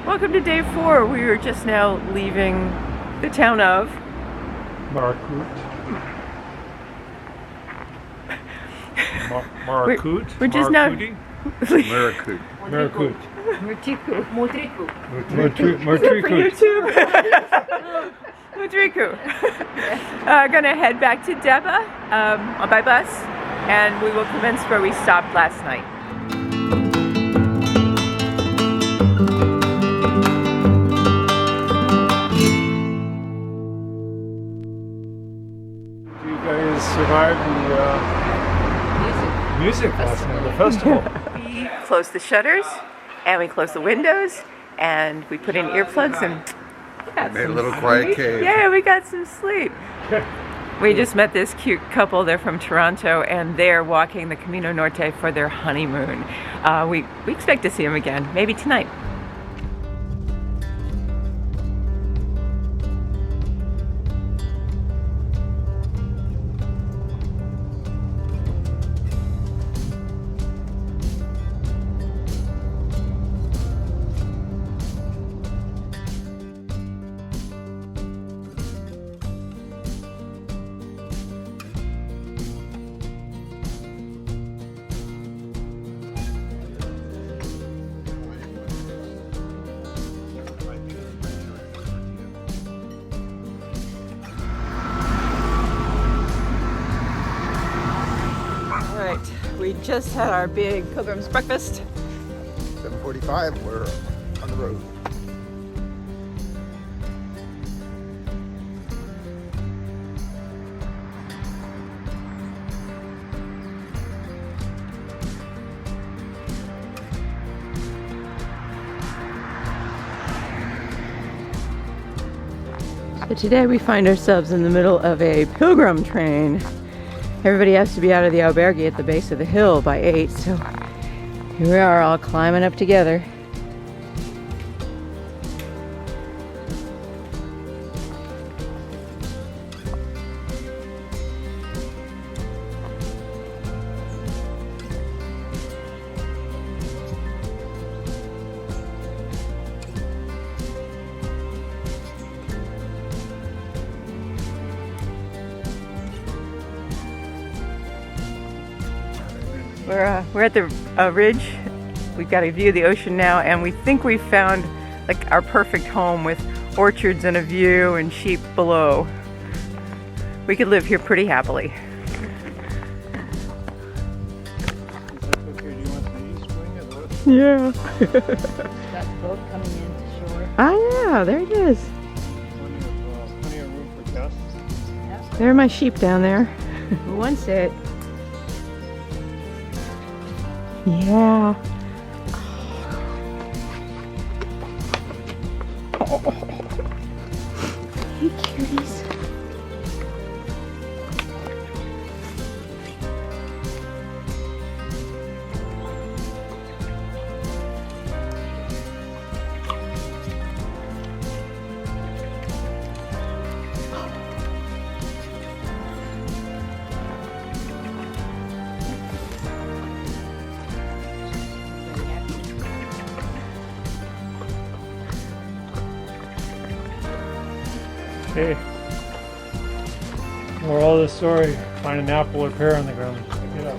Welcome to day 4. We are just now leaving the town of Marcout. We're just now Marcout. Motriku. Gonna head back to Deba by bus, and we will commence where we stopped last night. You guys survived the music last night, the festival. We closed the shutters, and we closed the windows, and we put in earplugs, and made a little quiet cave. Yeah, we got some sleep. We just met this cute couple. They're from Toronto, and they're walking the Camino Norte for their honeymoon. We expect to see them again, maybe tonight. We just had our big pilgrim's breakfast. 7:45, we're on the road. So today we find ourselves in the middle of a pilgrim train. Everybody has to be out of the albergue at the base of the hill by 8, so here we are all climbing up together. We're at the ridge. We've got a view of the ocean now, and we think we found like our perfect home with orchards and a view and sheep below. We could live here pretty happily. Yeah. That boat coming into shore. Ah, yeah, there it is. Plenty of room for guests. There are my sheep down there. Who wants it? Yeah. Hey, cuties. Hey, moral of the story, find an apple or pear on the ground. Pick it up.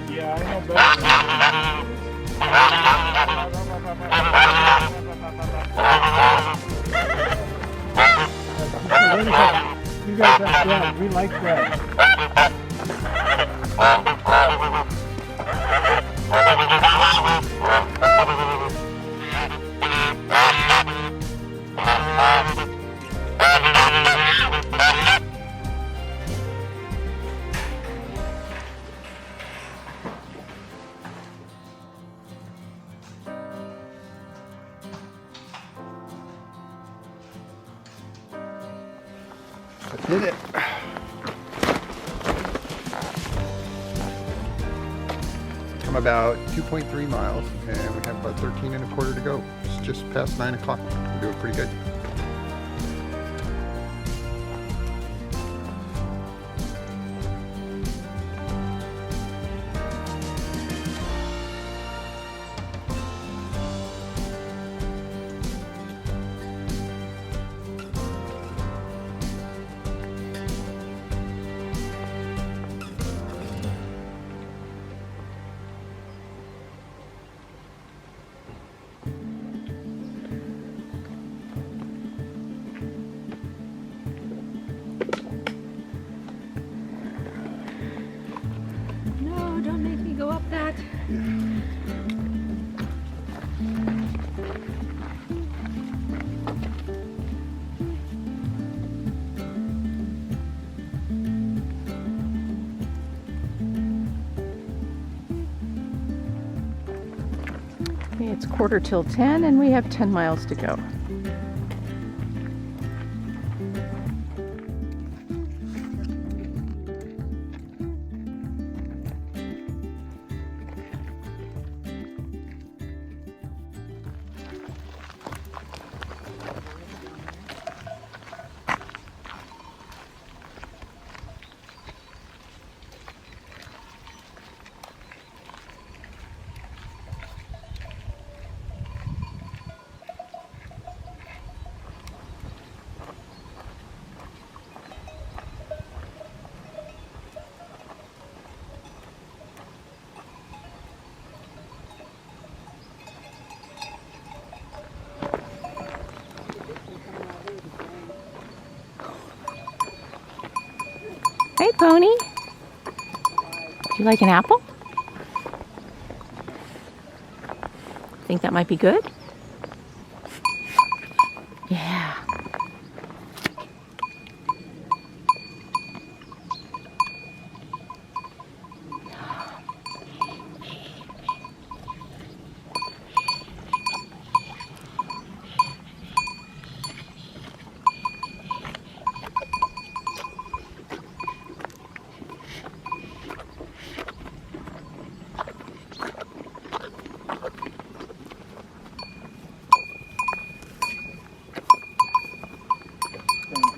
Yeah, I know better. You guys have bread. We like bread. I did it. I'm about 2.3 miles, and we have about 13 and a quarter to go. It's just past 9 o'clock. We're doing pretty good. Okay, it's 10:15 and we have 10 miles to go. Hey, Pony. Do you like an apple? Think that might be good? Yeah.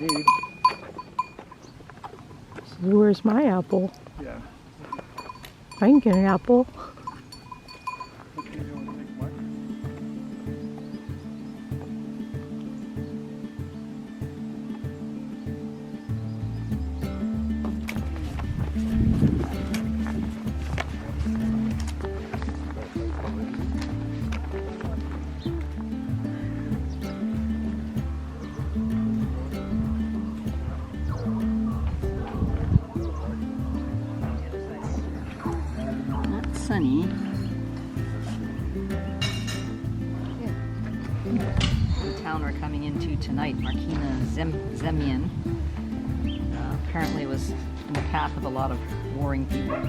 Indeed. So where's my apple? Yeah. I can get an apple. Okay, you want to make one? Not sunny. The town we're coming into tonight, Markina-Xemein, apparently was in the path of a lot of warring people.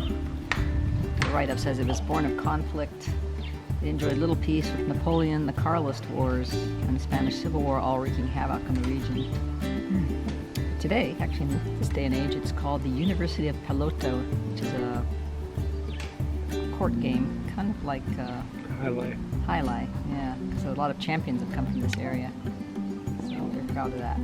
The write-up says it was born of conflict. It enjoyed little peace with Napoleon, the Carlist Wars, and the Spanish Civil War all wreaking havoc in the region. Today, actually in this day and age, it's called the University of Pelota, which is a court game, kind of like Highlight. highlight, yeah, because a lot of champions have come from this area, so we're proud of that.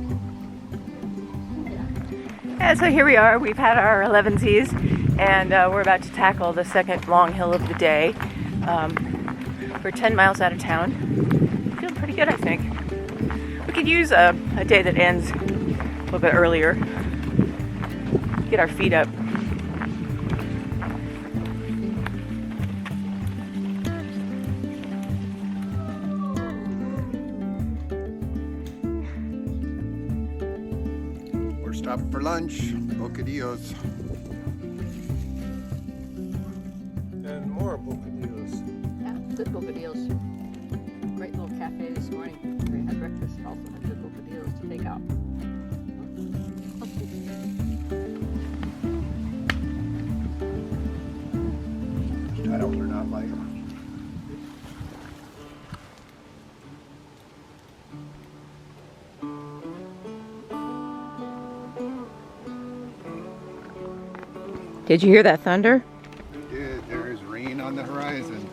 Yeah, so here we are. We've had our 11Zs and we're about to tackle the second long hill of the day. We're 10 miles out of town. Feeling pretty good, I think. We could use a day that ends a little bit earlier. Get our feet up. We're stopping for lunch. Bocadillos. And more bocadillos. Yeah, good bocadillos. Great little cafe this morning. We had breakfast, also had good bocadillos to take out. Styles are not light. Did you hear that thunder? Dude, there is rain on the horizon.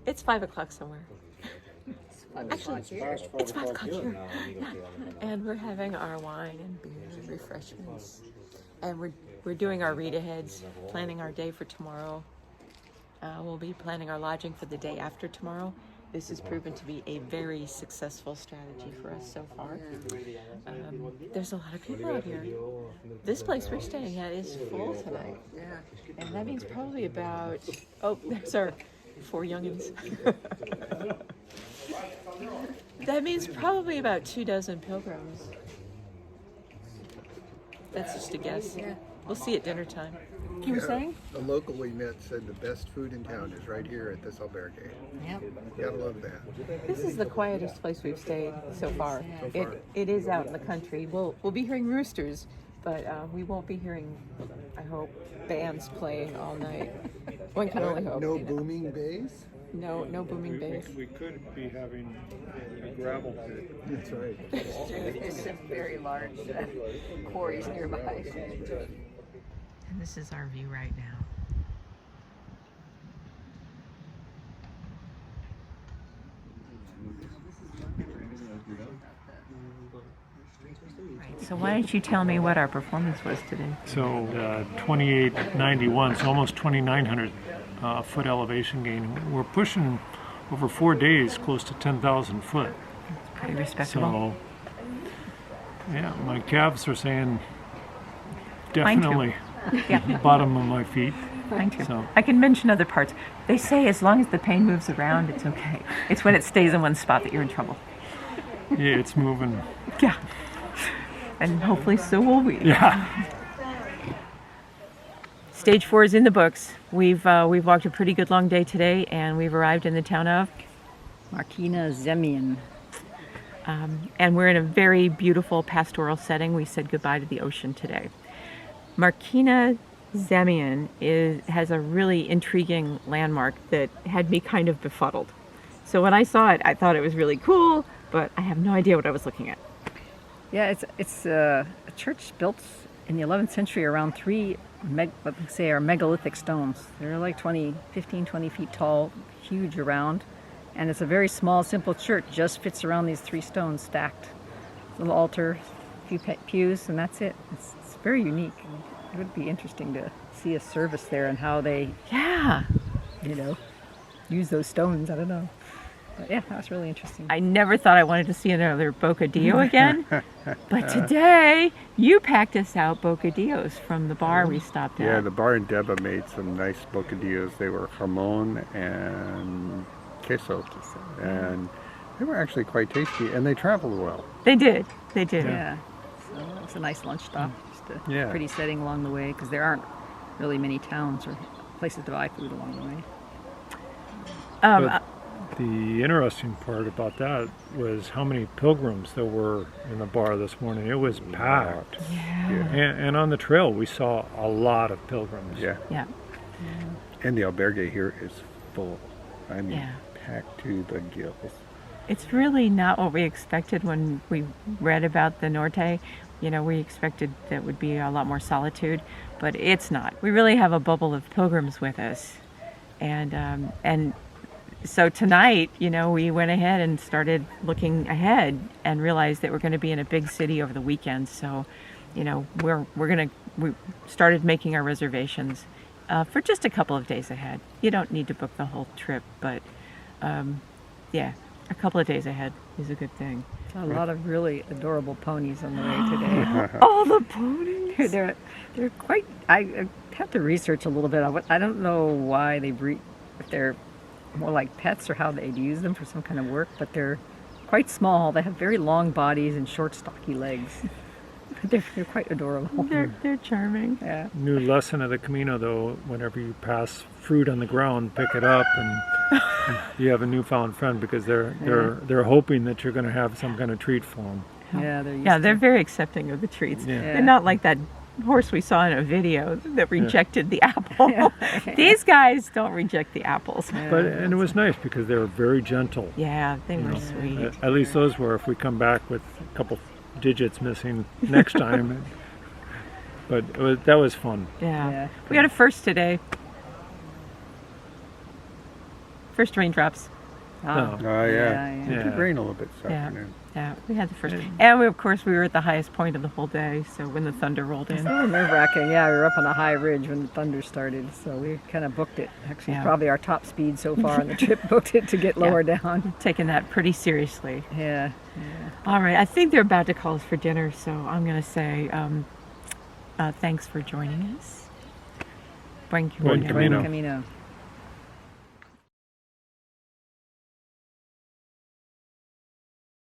It's 5 o'clock somewhere. Actually, it's 5 o'clock here. And we're having our wine and beer and refreshments. And we're doing our read-aheads, planning our day for tomorrow. We'll be planning our lodging for the day after tomorrow. This has proven to be a very successful strategy for us so far. There's a lot of people out here. This place we're staying at is full tonight. Yeah. And that means probably about, oh, there's our 4 youngins. That means probably about 24 pilgrims. That's just a guess. Yeah. We'll see at dinner time. You were saying? The local we met said the best food in town is right here at this albergue. Yep. Gotta love that. This is the quietest place we've stayed so far. It is out in the country. We'll be hearing roosters, but we won't be hearing, I hope, bands playing all night. One can only hope. No booming bass? No booming bass. We could be having a gravel pit. That's right. There's some very large quarries nearby. And this is our view right now. Right, so why don't you tell me what our performance was today? So 2891, so almost 2,900 foot elevation gain. We're pushing over 4 days close to 10,000 foot. Pretty respectable. So, yeah, my calves are saying Mine too. definitely Yeah, bottom of my feet. mine too. So- I can mention other parts. They say as long as the pain moves around, it's okay. It's when it stays in one spot that you're in trouble. Yeah, it's moving. Yeah. And hopefully so will we. Yeah. Stage 4 is in the books. We've walked a pretty good long day today, and we've arrived in the town of, Markina-Xemein. and we're in a very beautiful pastoral setting. We said goodbye to the ocean today. Markina-Xemein has a really intriguing landmark that had me kind of befuddled. So when I saw it, I thought it was really cool, but I have no idea what I was looking at. Yeah, it's a church built in the 11th century around 3 what we say are megalithic stones. They're like 15, 20 feet tall, huge around. And it's a very small, simple church, just fits around these 3 stones stacked. Little altar, a few pews, and that's it. It's very unique. It would be interesting to see a service there and how they, Yeah. use those stones. I don't know. But yeah, that was really interesting. I never thought I wanted to see another bocadillo again, but today you packed us out bocadillos from the bar we stopped at. Yeah, the bar in Deba made some nice bocadillos. They were jamon and queso. And they were actually quite tasty, and they traveled well. They did. They did. Yeah, so it was a nice lunch stop. Just a Yeah. pretty setting along the way, because there aren't really many towns or places to buy food along the way. But the interesting part about that was how many pilgrims there were in the bar this morning. It was packed. Yeah. And on the trail, we saw a lot of pilgrims. Yeah. Yeah. And the albergue here is full. I mean, Yeah. packed to the gills. It's really not what we expected when we read about the Norte. We expected that would be a lot more solitude, but it's not. We really have a bubble of pilgrims with us. And so tonight, we went ahead and started looking ahead and realized that we're going to be in a big city over the weekend. So, we started making our reservations for just a couple of days ahead. You don't need to book the whole trip, but yeah, a couple of days ahead is a good thing. A lot of really adorable ponies on the way today. All the ponies! They're quite. I have to research a little bit on what. I don't know why they breed. If they're more like pets or how they'd use them for some kind of work, but they're quite small. They have very long bodies and short, stocky legs. They're quite adorable. They're charming. Yeah. New lesson of the Camino, though, whenever you pass fruit on the ground, pick it up, and you have a newfound friend, because they're hoping that you're going to have some kind of treat for them. Yeah, They're very accepting of the treats. Yeah. They're not like that horse we saw in a video that rejected the apple. These guys don't reject the apples. And it was nice because they were very gentle. Yeah, they were sweet. At least those were. If we come back with a couple digits missing next time, but that was fun. Yeah. We got a first today. First raindrops. Ah, No. Oh, yeah. Yeah, It yeah. did rain a little bit this Yeah. afternoon. Yeah, we had the first. Yeah. And we, of course, we were at the highest point of the whole day. So when the thunder rolled It's in. a little nerve-wracking. Yeah, we were up on a high ridge when the thunder started, so we kind of booked it. Actually, Yeah. probably our top speed so far on the trip. Booked it to get lower down. Taking that pretty seriously. Yeah. All right, I think they're about to call us for dinner, so I'm going to say thanks for joining us. Buen Buen Camino. Camino. Camino.